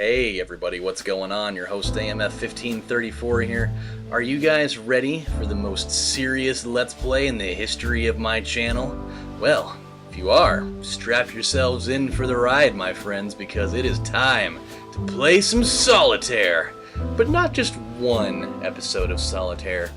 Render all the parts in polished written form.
Hey everybody, what's going on? Your host AMF1534 here. Are you guys ready for the most serious Let's Play in the history of my channel? Well, if you are, strap yourselves in for the ride, my friends, because it is time to play some Solitaire. But not just one episode of Solitaire,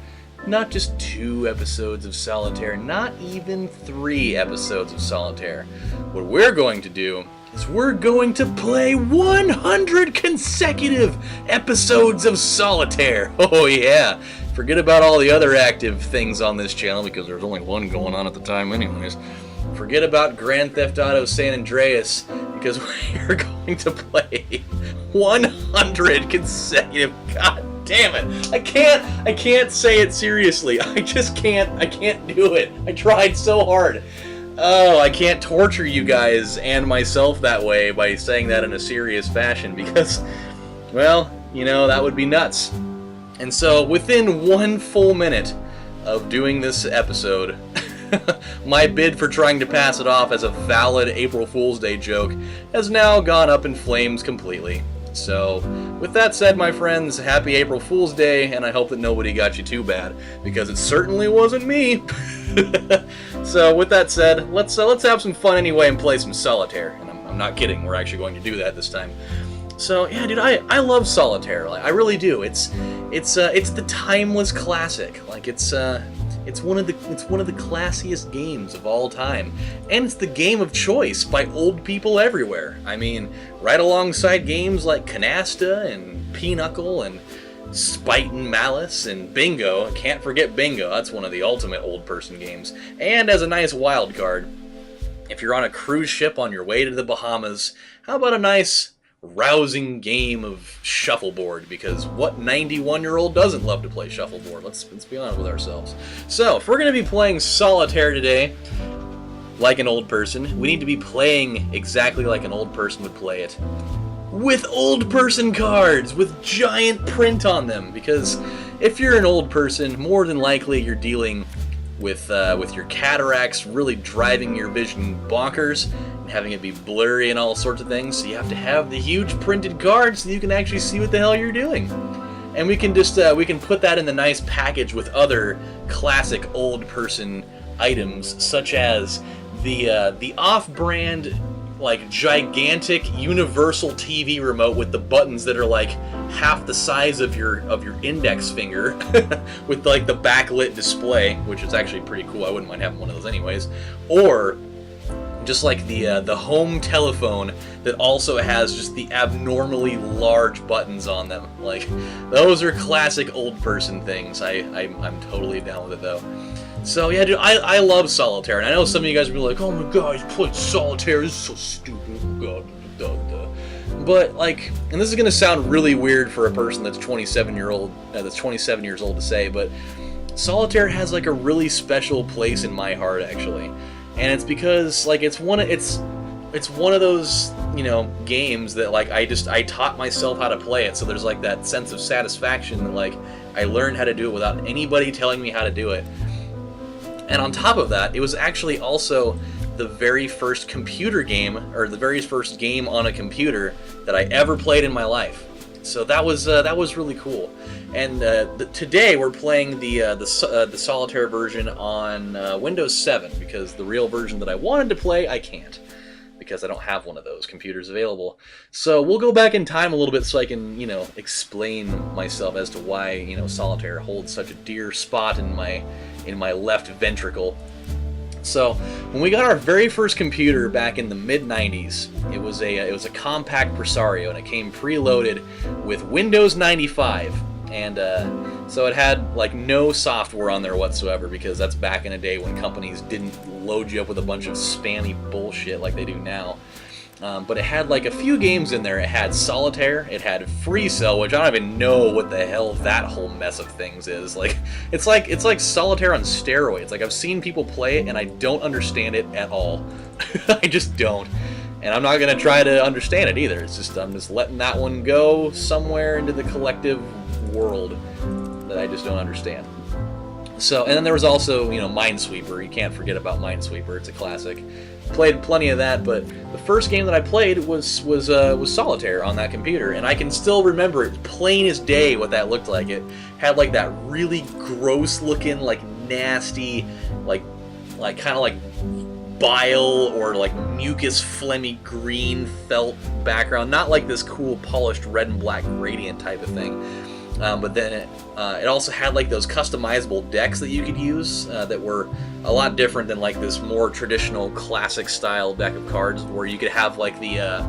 not just 2 episodes of Solitaire, not even 3 episodes of Solitaire. What we're going to do is we're going to play 100 consecutive episodes of Solitaire. Oh yeah, forget about all the other active things on this channel because there's only one going on at the time anyways. Forget about Grand Theft Auto San Andreas because we're going to play 100 consecutive. God damn it! I can't say it seriously. I can't do it. I tried so hard. Oh, I can't torture you guys and myself that way by saying that in a serious fashion because, well, you know, that would be nuts. And so, within 1 full minute of doing this episode, my bid for trying to pass it off as a valid April Fool's Day joke has now gone up in flames completely. So, with that said, my friends, happy April Fool's Day, and I hope that nobody got you too bad, because it certainly wasn't me. So, with that said, let's have some fun anyway and play some Solitaire. And I'm not kidding, we're actually going to do that this time. So, yeah, dude, I love Solitaire. Like, I really do. It's the timeless classic. Like, it's one of the classiest games of all time, and it's the game of choice by old people everywhere. I mean, right alongside games like Canasta and Pinochle and Spite and Malice and Bingo. Can't forget Bingo. That's one of the ultimate old person games. And as a nice wild card, if you're on a cruise ship on your way to the Bahamas, how about a nice rousing game of shuffleboard, because what 91-year-old doesn't love to play shuffleboard? Let's be honest with ourselves. So, if we're going to be playing Solitaire today, like an old person, we need to be playing exactly like an old person would play it. With old person cards, with giant print on them, because if you're an old person, more than likely you're dealing with your cataracts really driving your vision bonkers, having it be blurry and all sorts of things, so you have to have the huge printed cards so you can actually see what the hell you're doing. And we can just we can put that in the nice package with other classic old person items, such as the off-brand, like, gigantic universal TV remote with the buttons that are like half the size of your index finger with like the backlit display, which is actually pretty cool. I wouldn't mind having one of those anyways. Or just like the home telephone that also has just the abnormally large buttons on them. Like, those are classic old person things. I'm totally down with it though. So yeah, dude, I love Solitaire, and I know some of you guys will be like, "Oh my god, he's playing Solitaire, this is so stupid, oh god, But, like, and this is gonna sound really weird for a person that's 27 years old to say, but Solitaire has like a really special place in my heart, actually. And it's because, like, it's one of those, you know, games that, like, I taught myself how to play it, so there's like that sense of satisfaction that, like, I learned how to do it without anybody telling me how to do it. And on top of that, it was actually also the very first computer game, or the very first game on a computer that I ever played in my life. So that was really cool. And today we're playing the Solitaire version on Windows 7, because the real version that I wanted to play, I can't, because I don't have one of those computers available. So we'll go back in time a little bit so I can, you know, explain myself as to why, you know, Solitaire holds such a dear spot in my left ventricle. So when we got our very first computer back in the mid-90s, it was a compact Presario, and it came preloaded with Windows 95, and so it had like no software on there whatsoever, because that's back in a day when companies didn't load you up with a bunch of spammy bullshit like they do now. But it had like a few games in there. It had Solitaire, it had Free Cell, which I don't even know what the hell that whole mess of things is. Like, it's like Solitaire on steroids. Like, I've seen people play it and I don't understand it at all. I just don't. And I'm not gonna try to understand it either. It's just, I'm just letting that one go somewhere into the collective world that I just don't understand. So, and then there was also, Minesweeper. You can't forget about Minesweeper. It's a classic. Played plenty of that, but the first game that I played was Solitaire on that computer, and I can still remember it plain as day what that looked like. It had like that really gross looking, like nasty, like kind of like bile or like mucus phlegmy green felt background, not like this cool polished red and black gradient type of thing. But then it also had like those customizable decks that you could use that were a lot different than like this more traditional classic style deck of cards, where you could have like the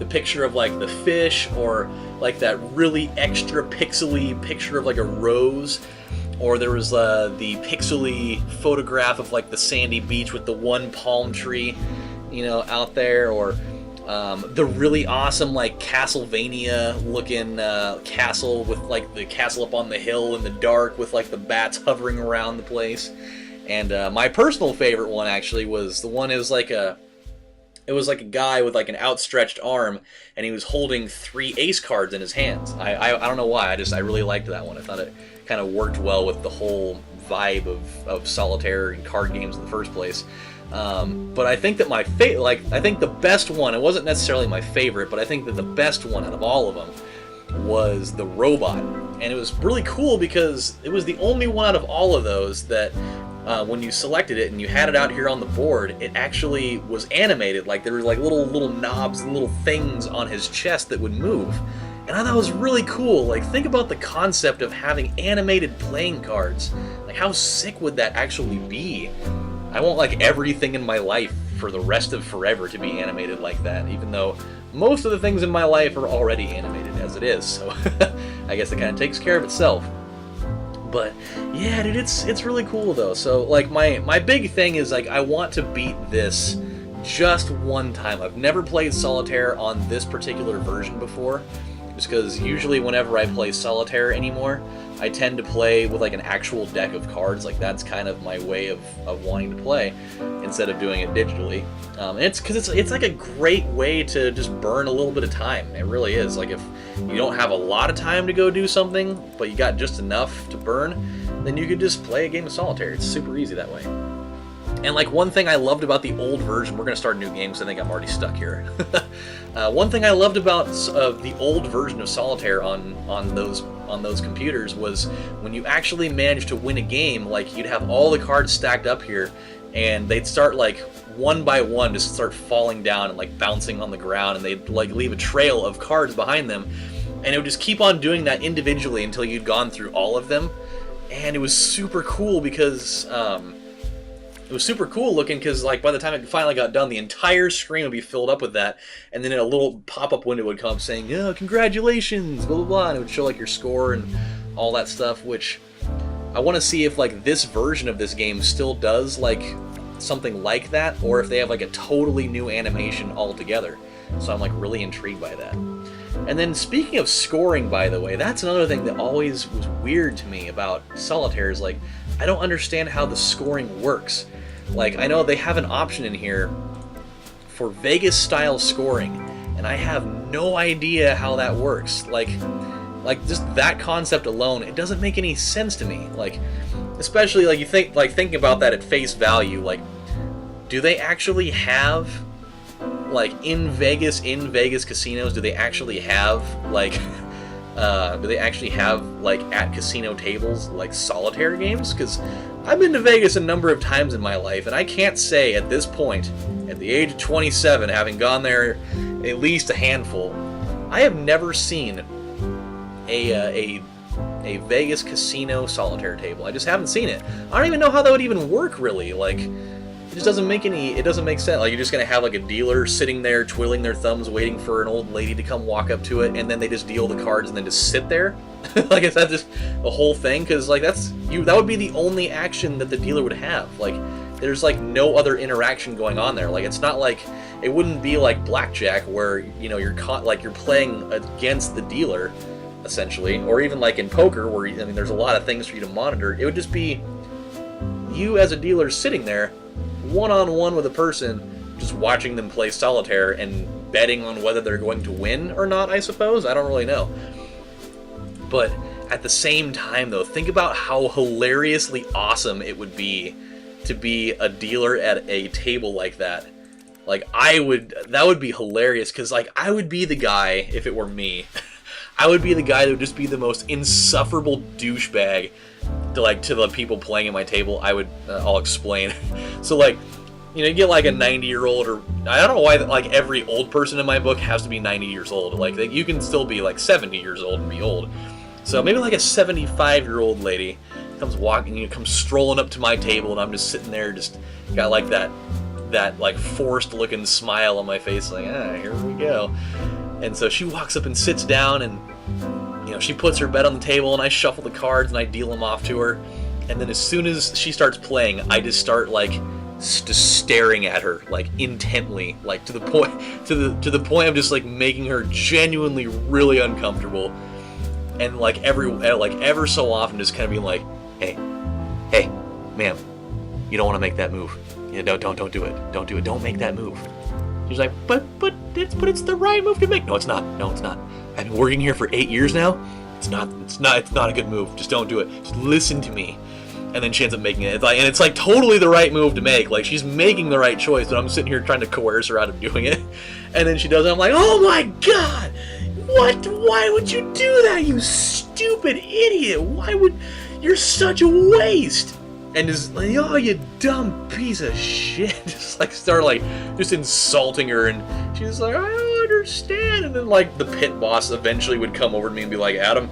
picture of like the fish, or like that really extra pixely picture of like a rose, or there was the pixely photograph of like the sandy beach with the one palm tree, out there, or the really awesome like Castlevania looking castle with like the castle up on the hill in the dark with like the bats hovering around the place. And my personal favorite one actually was the one, it was like a guy with like an outstretched arm, and he was holding 3 ace cards in his hands. I don't know why, I really liked that one. I thought it kind of worked well with the whole vibe of Solitaire and card games in the first place. But I think that I think the best one, it wasn't necessarily my favorite, but I think that the best one out of all of them was the robot. And it was really cool because it was the only one out of all of those that when you selected it and you had it out here on the board, it actually was animated. Like there were like little knobs and little things on his chest that would move. And I thought it was really cool. Like, think about the concept of having animated playing cards. Like, how sick would that actually be? I want like everything in my life for the rest of forever to be animated like that, even though most of the things in my life are already animated as it is, so I guess it kind of takes care of itself. But yeah, dude, it's really cool though. So like my big thing is like I want to beat this just one time. I've never played Solitaire on this particular version before, just because usually whenever I play Solitaire anymore, I tend to play with like an actual deck of cards. Like that's kind of my way of wanting to play instead of doing it digitally. And it's because it's like a great way to just burn a little bit of time. It really is. Like if you don't have a lot of time to go do something, but you got just enough to burn, then you could just play a game of Solitaire. It's super easy that way. And like one thing I loved about the old version, we're going to start a new game, so I think I'm already stuck here. One thing I loved about the old version of Solitaire on those computers was when you actually managed to win a game, like you'd have all the cards stacked up here, and they'd start like one by one just start falling down and like bouncing on the ground, and they'd like leave a trail of cards behind them, and it would just keep on doing that individually until you'd gone through all of them. And it was super cool because it was super cool looking, because like by the time it finally got done, the entire screen would be filled up with that, and then a little pop-up window would come up saying, "Oh, congratulations, blah blah blah," and it would show like your score and all that stuff. Which I want to see if like this version of this game still does like something like that, or if they have like a totally new animation altogether. So I'm like really intrigued by that. And then speaking of scoring, by the way, that's another thing that always was weird to me about Solitaire, is like I don't understand how the scoring works. Like, I know they have an option in here for Vegas-style scoring, and I have no idea how that works. Like just that concept alone, it doesn't make any sense to me. Like, especially like you think about that at face value. Like, do they actually have like in Vegas casinos? Do they actually have like at casino tables like Solitaire games? Because I've been to Vegas a number of times in my life, and I can't say at this point, at the age of 27, having gone there at least a handful, I have never seen a Vegas casino Solitaire table. I just haven't seen it. I don't even know how that would even work, really. Like, it just doesn't make sense. Like, you're just gonna have like a dealer sitting there twiddling their thumbs waiting for an old lady to come walk up to it, and then they just deal the cards and then just sit there? Like, is that just the whole thing? Because like that would be the only action that the dealer would have. Like, there's like no other interaction going on there. Like, it's not like, it wouldn't be like blackjack where you're you're playing against the dealer essentially, or even like in poker where there's a lot of things for you to monitor. It would just be you as a dealer sitting there one-on-one with a person, just watching them play Solitaire and betting on whether they're going to win or not, I suppose. I don't really know. But at the same time, though, think about how hilariously awesome it would be to be a dealer at a table like that. Like, that would be hilarious, because, like, I would be the guy, if it were me, I would be the guy that would just be the most insufferable douchebag to the people playing at my table. I'll explain. So, like, you know, you get like a 90-year-old, or I don't know why like every old person in my book has to be 90 years old. Like, you can still be like 70 years old and be old. So maybe like a 75-year-old lady comes strolling up to my table, and I'm just sitting there, just got like that like forced looking smile on my face, like, here we go. And so she walks up and sits down, and you know, she puts her bet on the table, and I shuffle the cards and I deal them off to her. And then as soon as she starts playing, I just start like just staring at her like intently, like to the point of just like making her genuinely really uncomfortable. And like ever so often just kind of being like, hey, ma'am, you don't want to make that move. Yeah, don't do it. Don't do it. Don't make that move. She's like, but it's the right move to make. No, it's not. I've been working here for 8 years now. It's not a good move. Just don't do it. Just listen to me. And then she ends up making it. It's like totally the right move to make. Like, she's making the right choice, but I'm sitting here trying to coerce her out of doing it. And then she does it. I'm like, oh my god! What? Why would you do that, you stupid idiot? You're such a waste! And just like, oh, you dumb piece of shit. Just like start like just insulting her, and she's like, I don't understand. And then like the pit boss eventually would come over to me and be like, Adam,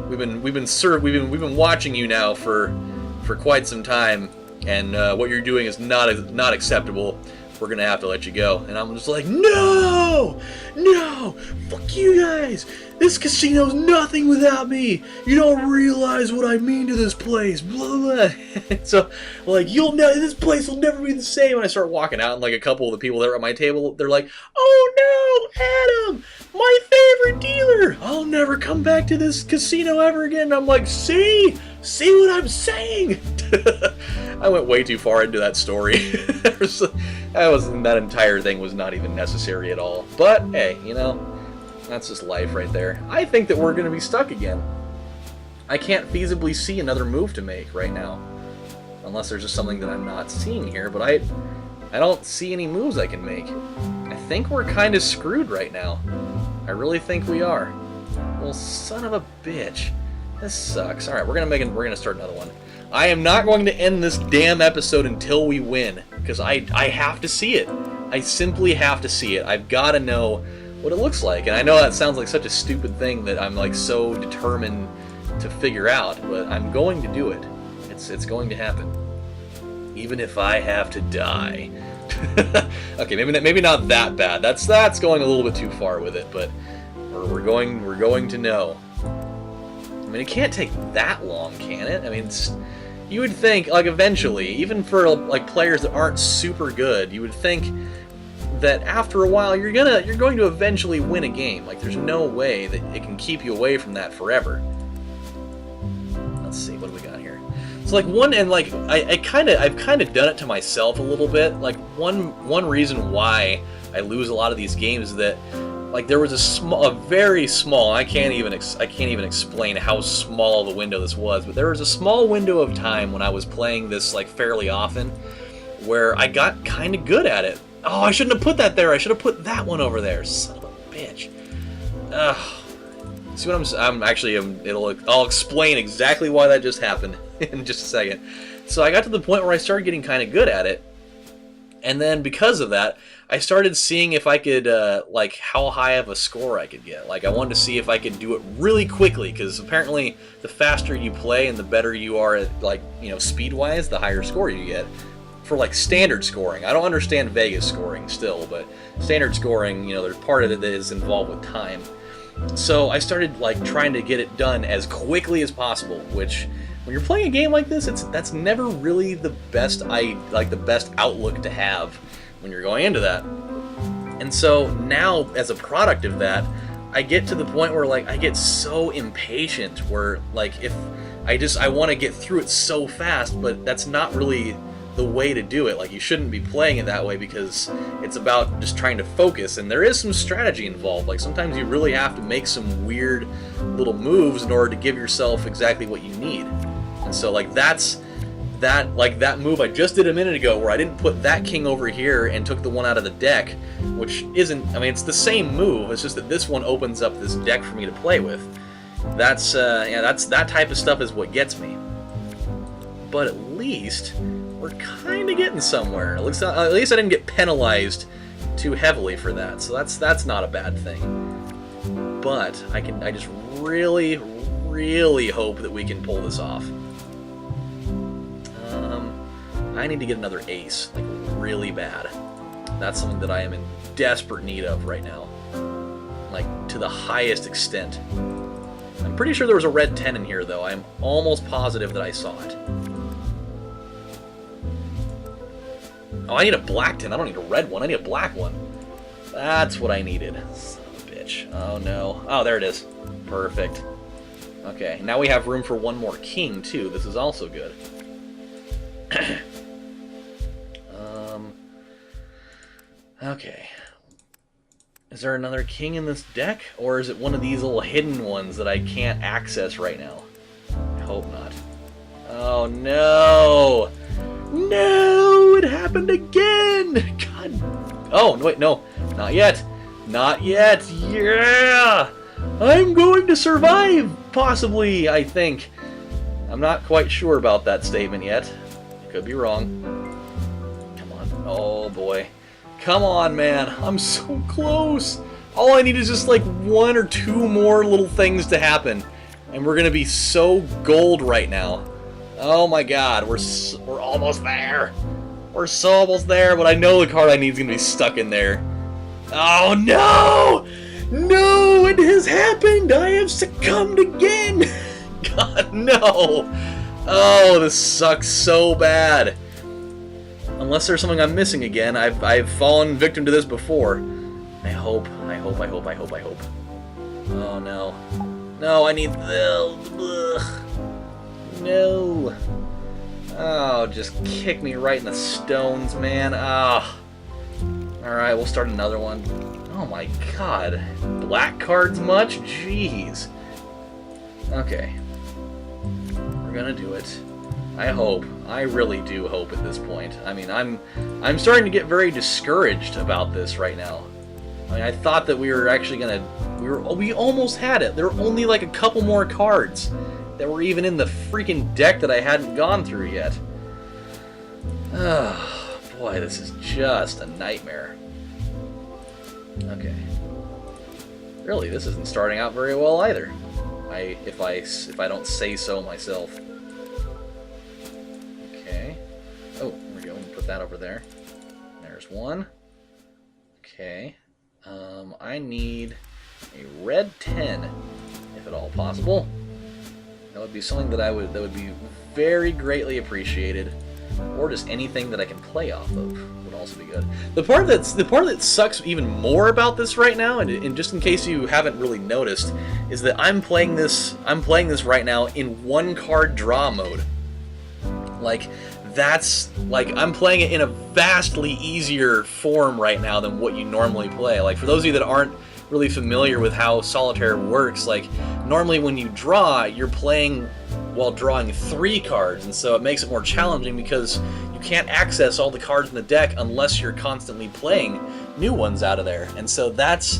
we've been watching you now for quite some time, and what you're doing is not acceptable. We're gonna have to let you go. And I'm just like, no, fuck you guys. This casino's nothing without me. You don't realize what I mean to this place. Blah, blah, blah. So, like, this place will never be the same. And I start walking out, and like a couple of the people that are at my table, they're like, oh no, Adam, my favorite dealer. I'll never come back to this casino ever again. And I'm like, see what I'm saying? I went way too far into that story. That entire thing was not even necessary at all. But hey, you know, that's just life right there. I think that we're going to be stuck again. I can't feasibly see another move to make right now, unless there's just something that I'm not seeing here. But I don't see any moves I can make. I think we're kind of screwed right now. I really think we are. Well, son of a bitch. This sucks. All right, we're gonna start another one. I am not going to end this damn episode until we win, because I have to see it. I simply have to see it. I've got to know what it looks like. And I know that sounds like such a stupid thing that I'm like so determined to figure out, but I'm going to do it. It's going to happen, even if I have to die. Okay, maybe not that bad. That's going a little bit too far with it, but we're going to know. I mean, it can't take that long, can it? I mean, you would think, like, eventually, even for like players that aren't super good, you would think that after a while you're going to eventually win a game. Like, there's no way that it can keep you away from that forever. Let's see, what do we got here? So like I've kind of done it to myself a little bit. Like one reason why I lose a lot of these games is that, like, there was a very small, I can't even explain how small the window this was, but there was a small window of time when I was playing this like fairly often where I got kind of good at it. Oh, I shouldn't have put that there. I should have put that one over there. Son of a bitch. See what I'll explain exactly why that just happened in just a second. So I got to the point where I started getting kind of good at it, and then because of that, I started seeing if I could, like, how high of a score I could get. Like, I wanted to see if I could do it really quickly, because apparently the faster you play and the better you are at, like, you know, speed-wise, the higher score you get. For, like, standard scoring. I don't understand Vegas scoring still, but standard scoring, you know, there's part of it that is involved with time. So I started, like, trying to get it done as quickly as possible, which, when you're playing a game like this, that's never really the best outlook to have when you're going into that. And so now, as a product of that, I get to the point where, like, I get so impatient where, like, if I want to get through it so fast, but that's not really the way to do it. Like, you shouldn't be playing it that way because it's about just trying to focus, and there is some strategy involved. Like, sometimes you really have to make some weird little moves in order to give yourself exactly what you need. And so, like, that move I just did a minute ago where I didn't put that king over here and took the one out of the deck, which isn't, I mean, it's the same move, it's just that this one opens up this deck for me to play with. That's, that type of stuff is what gets me. But at least we're kind of getting somewhere. At least I didn't get penalized too heavily for that, so that's not a bad thing. But I just really, really hope that we can pull this off. I need to get another ace, like really bad. That's something that I am in desperate need of right now, like to the highest extent. I'm pretty sure there was a red 10 in here, though. I'm almost positive that I saw it. Oh, I need a black 10. I don't need a red one. I need a black one. That's what I needed. Son of a bitch. Oh, no. Oh, there it is. Perfect. Okay, now we have room for one more king, too. This is also good. Okay. Is there another king in this deck? Or is it one of these little hidden ones that I can't access right now? I hope not. Oh, no! No! It happened again! God. Oh, wait, no. Not yet. Not yet. Yeah! I'm going to survive, possibly, I think. I'm not quite sure about that statement yet. Could be wrong. Come on. Oh, boy. Come on, man. I'm so close. All I need is just like one or two more little things to happen, and we're gonna be so gold right now. Oh my god, we're almost there. We're so almost there, but I know the card I need is gonna be stuck in there. Oh no! No, it has happened! I have succumbed again! God, no! Oh, this sucks so bad. Unless there's something I'm missing again. I've fallen victim to this before. I hope. Oh no. No, I need the... No. Oh, just kick me right in the stones, man. Ah. Alright, we'll start another one. Oh my god. Black cards much? Jeez. Okay. We're gonna do it. I hope. I really do hope at this point. I mean, I'm starting to get very discouraged about this right now. I mean, I thought that we were actually gonna... We almost had it. There were only like a couple more cards that were even in the freaking deck that I hadn't gone through yet. Oh, boy, this is just a nightmare. Okay. Really, this isn't starting out very well either. If I don't say so myself. Okay. Oh, there we go. We can put that over there. There's one. Okay. I need a red 10, if at all possible. That would be something that would be very greatly appreciated, or just anything that I can play off of would also be good. The part that sucks even more about this right now, and just in case you haven't really noticed, is that I'm playing this right now in one card draw mode. Like, I'm playing it in a vastly easier form right now than what you normally play. Like, for those of you that aren't really familiar with how Solitaire works, like, normally when you draw, you're playing while drawing 3 cards, and so it makes it more challenging because you can't access all the cards in the deck unless you're constantly playing new ones out of there. And so that's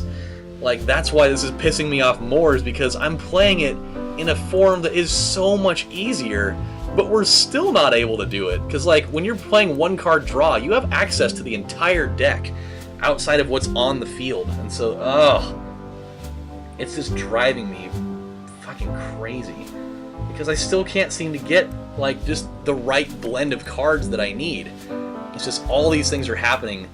why this is pissing me off more, is because I'm playing it in a form that is so much easier, but we're still not able to do it. Because, like, when you're playing one card draw, you have access to the entire deck outside of what's on the field. And so, ugh, it's just driving me fucking crazy. Because I still can't seem to get, like, just the right blend of cards that I need. It's just all these things are happening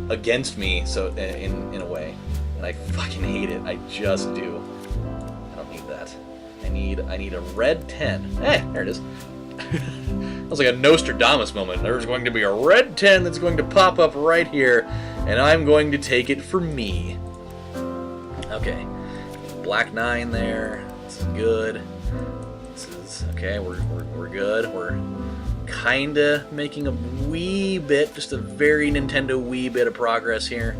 against me, so in a way. And I fucking hate it. I just do. I don't need that. I need a red 10. There it is. That was like a Nostradamus moment. There's going to be a red 10 that's going to pop up right here, and I'm going to take it for me. Okay. Black 9 there. This is good. This is okay. We're good. We're kinda making a wee bit, just a very Nintendo wee bit of progress here.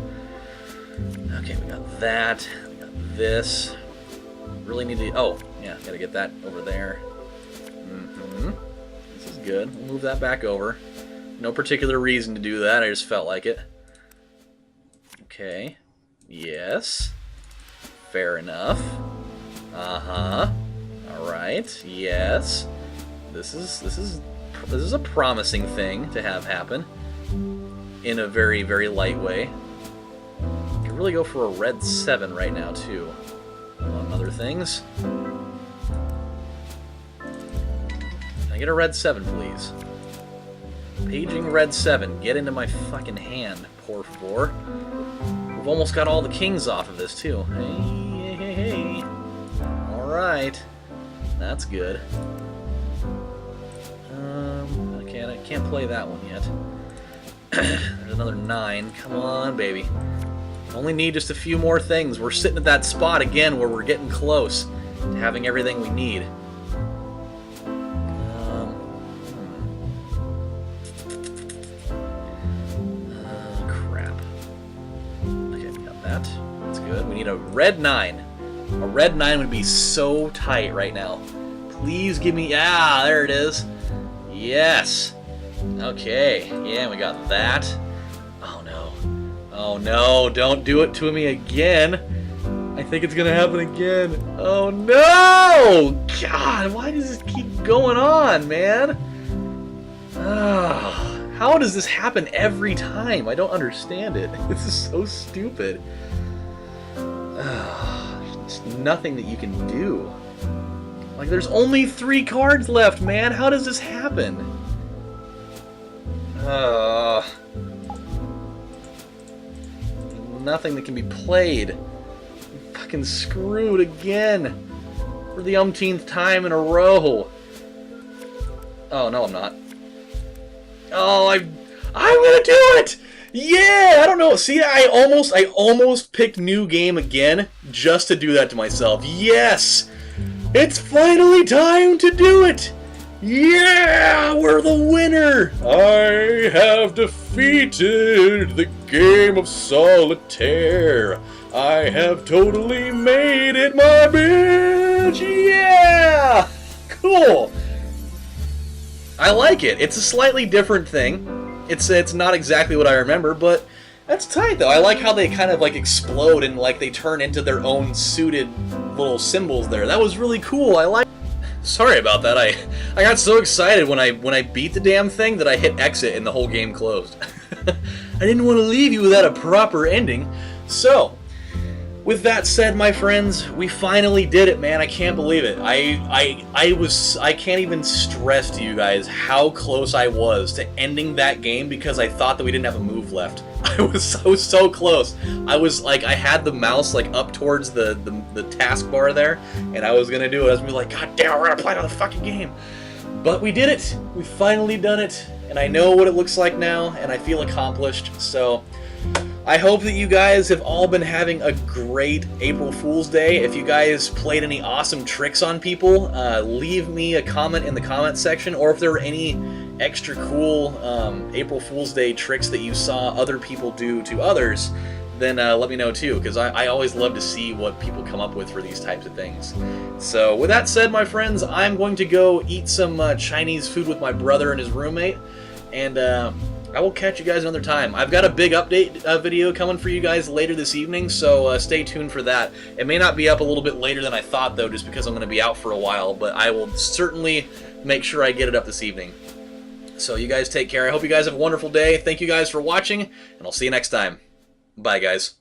Okay, we got that. We got this. Really need to... Oh, yeah, gotta get that over there. This is good. We'll move that back over. No particular reason to do that, I just felt like it. Okay. Yes. Fair enough. Alright, yes. This is a promising thing to have happen. In a very, very light way. Could really go for a red 7 right now, too. Among other things. Can I get a red 7, please? Paging red 7. Get into my fucking hand, por favor. We've almost got all the kings off of this, too. Hey. Alright. That's good. I can't play that one yet. There's another 9. Come on, baby. Only need just a few more things. We're sitting at that spot again where we're getting close to having everything we need. Crap. Okay, we got that. That's good. We need a red 9. A red 9 would be so tight right now. Please give me... Ah, there it is. Yes. Okay. Yeah, we got that. Oh, no. Oh, no. Don't do it to me again. I think it's going to happen again. Oh, no! God, why does this keep going on, man? How does this happen every time? I don't understand it. This is so stupid. There's nothing that you can do. Like, there's only 3 cards left, man. How does this happen? Nothing that can be played. I'm fucking screwed again. For the umpteenth time in a row. Oh, no, I'm not. Oh, I'm gonna do it! Yeah! I don't know. See, I almost picked new game again just to do that to myself. Yes! It's finally time to do it! Yeah! We're the winner! I have defeated the game of Solitaire. I have totally made it my bitch! Yeah! Cool! I like it. It's a slightly different thing. It's not exactly what I remember, but that's tight, though. I like how they kind of, like, explode and, like, they turn into their own suited little symbols there. That was really cool. I like... Sorry about that. I got so excited when I beat the damn thing that I hit exit and the whole game closed. I didn't want to leave you without a proper ending. So, with that said, my friends, we finally did it, man. I can't believe it. I can't even stress to you guys how close I was to ending that game because I thought that we didn't have a move left. I was so close. I was like, I had the mouse like up towards the taskbar there, and I was gonna do it. I was gonna be like, God damn, we're gonna play another fucking game. But we did it. We finally done it, and I know what it looks like now, and I feel accomplished. So I hope that you guys have all been having a great April Fool's Day. If you guys played any awesome tricks on people, leave me a comment in the comment section, or if there were any extra cool April Fool's Day tricks that you saw other people do to others, then let me know too, because I always love to see what people come up with for these types of things. So with that said, my friends, I'm going to go eat some Chinese food with my brother and his roommate, and I will catch you guys another time. I've got a big update video coming for you guys later this evening, so stay tuned for that. It may not be up a little bit later than I thought, though, just because I'm going to be out for a while, but I will certainly make sure I get it up this evening. So you guys take care. I hope you guys have a wonderful day. Thank you guys for watching, and I'll see you next time. Bye, guys.